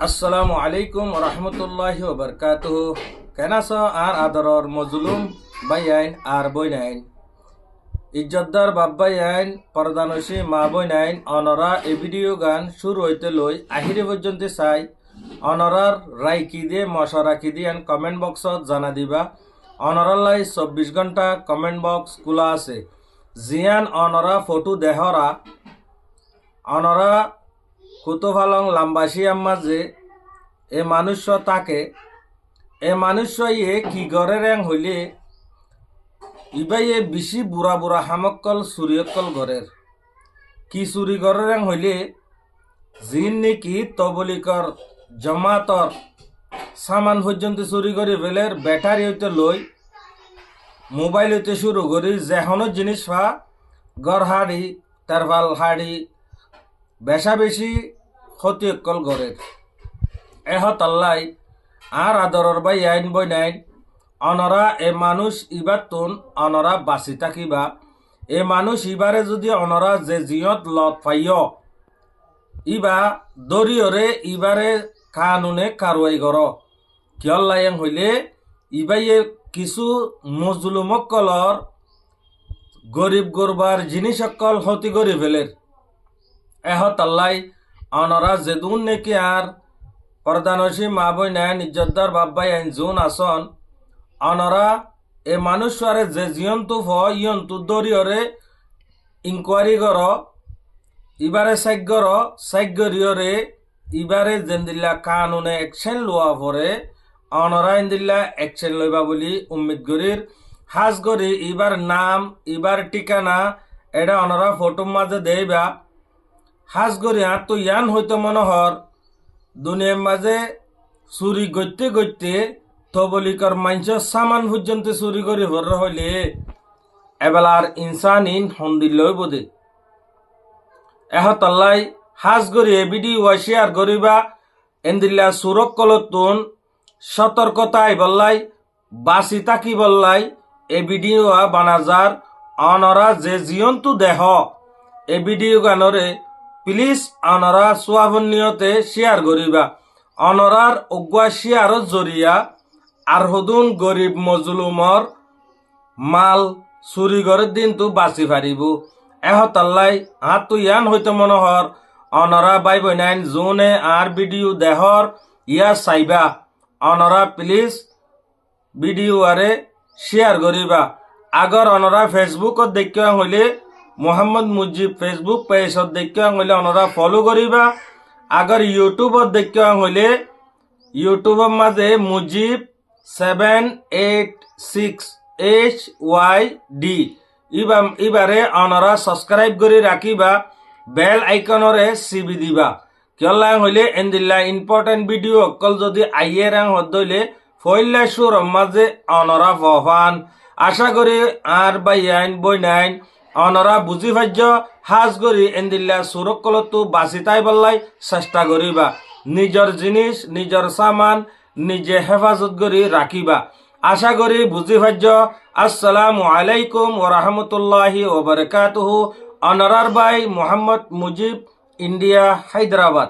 আসসালামু আলাইকুম রহমতুল্লাহি ওবরকাতুহু। কেন আছো আর আদরর মজলুম ভাই আইন আর বই আইন ইজ্জতদার বাব্বাই আইন পরদানসী মা বই আইন অনরা এ ভিডিও গান শুরু হইতে লই আহিরে পর্যন্ত চাই অনরার রায় কি দিয়ে মশারা কি দিয়ে কমেন্ট বক্সত জানা দিবা। অনরার লাই 24 ঘন্টা কমেন্ট বক্স খোলা আছে। জিয়ান অনরা ফটো দেহরা অনরা কুতুফালং লাম্বাসিয়ার মাঝে এ মানুষ তাকে এ মানুষ ইয়ে কি গড়ে র্যাং হইলে ইবাইয়ে বেশি বুড়া বুড়া হামক্কল চুরিয়ক্কল গড়ের কি চুরি গড়ে র্যাং হইলে জিন নাকি তবলিকর জমাতর সামান পর্যন্ত চুরি করি ফেলের ব্যাটারি হইতে লই মোবাইল হইতে শুরু করি যেহনো জিনিস পা গড় হাড়ি তারফাল হাড়ি বেশা বেশি ক্ষতিকল গড়ের এহতাল্লাই আর আদরর বাই আইন বই নাইন অনরা এ মানুষ ইবার তুন অনরা বাঁচি থাকিবা। এ মানুষ ইবারে যদি অনরা যে জিয়ত লত পাইয় ইবা দরিয়রে ইবারে কানুনে কারুয়াই গর কিয়ল্লাইং হইলে ইবাইয়ে কিছু মজলুমকলর গরিব গরবার জিনিসকল ক্ষতি করি ফেলের এহতাল্লাই অনরা যেদুন নাকি আর পরদানসী মা বই নেন ইজ্জতদার বাব্বাই আইন জুন আসন অনরা এ মানুষরে যে জিয়ন্তু ইয়ন্তু দরিয়রে ইনকোয়ারি কর ইবারে সাইগরিয়রে ইবারে জেন্দিল্লা কানুনে একশন লোয়া পরে অনরা ইন্দিল্লা একশন লইবা বলি উম্মিদ গরির হাজ গরি ইবার নাম ইবার ঠিকানা এটা অনরা ফটোর মাঝে দেইবা। হাজ গরি আর তো ইয়ান হইতো মনোহর দুনিয়ার মাঝে চুরি গইতে গইতে তবলিকর মাইনসর সামান পর্যন্ত চুরি করে ভর হইলে এবেলার ইনসান ইন হন্দিল্লই বোধে এহতাল্লাই হাজ গরি এ ভিডিও শেয়ার করিবা এন্দিল্লা সুরক কলতুন সতর্কতায় বললাই বাসি তাকি বললাই এ ভিডিও বানাজার অনরা যে জিয়ন্তু দেহ এ ভিডিও গানরে প্লিজ অনরা সোয়াবন্যতে শেয়ার করিবা। অনরার অগুয়া শেয়ারত জরিয়া আর হদুন গরিব মজলুমর মাল চুরি ঘরের দিন তো বাঁচি পারিব এহতাল্লাই হাত তো ইয়ান হইতে মনোহর অনরা বাই বইনাইন জোনে আর ভিডিও দেহর ইয়া চাইবা অনরা প্লিজ ভিডিও আরে শেয়ার করিবা। আগর অনরা ফেসবুকত দেখিয়া হইলে মোহাম্মদ মুজিব ফেসবুক পেজত দেখিয়া হইলে অনরা ফলো করিবা। আগর ইউটিউবত দেখিয়া হইলে ইউটিউবের মাঝে মুজিব 786HYD ইবারে অনরা সাবস্ক্রাইব করে রাখিবা বেল আইকনরে সিবি দিবা কিয়লা হইলে এন্দিল্লা ইম্পর্টেন্ট ভিডিও অকল যদি আইয়ে রাং হইলে ফইল্লা সুর মাঝে অনরা ফহান আশা করি আর বাই আইন বই নাইন অনরা বুঝি ভাজ্য হাজ করি এন্দিল্লা সুরকলতো বাঁচি তাই বললাই চেষ্টা করিবা। নিজর জিনিস নিজর সামান নিজে হেফাজত করি রাখিবা আশা করি বুঝি ভাজ্য। আসসালামু আলাইকুম ওয়া রাহমাতুল্লাহি ওয়া বারাকাতুহু। অনরার ভাই মোহাম্মদ মুজিব, ইন্ডিয়া, হায়দ্রাবাদ।